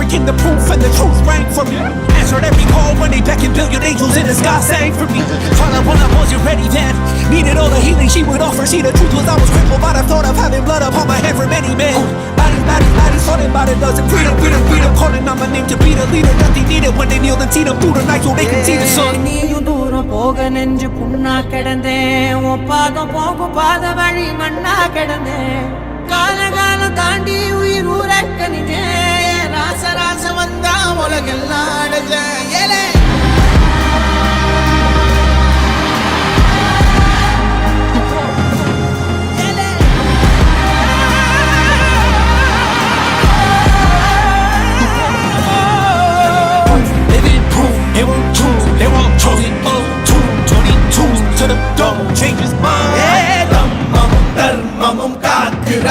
breaking the proof and the truth rang from me. Answered every call when they beckoned, billion angels in the sky sang for me. Tried when I wasn't ready then, needed all the healing she would offer. See, the truth was I was crippled by the thought of having blood upon my head for many men. Bodies, falling by the dozen. Freedom, calling on my name to be the leader that they needed when they kneeled and seen them through the night so they can see the sun. நீயும் தூரம் போக நெஞ்சு புண்ணா கிடந்தேன், உன் பாதம் போகும் பாத வழி மண்ணா கிடந்தேன். காலம் தாண்டி உயிர் ஊரக்கணிதேன், ராச வந்தா உலகெல்லாம் அடைஞ்சேன். ஏலே Changes mind. தர்மமும் காக்கிற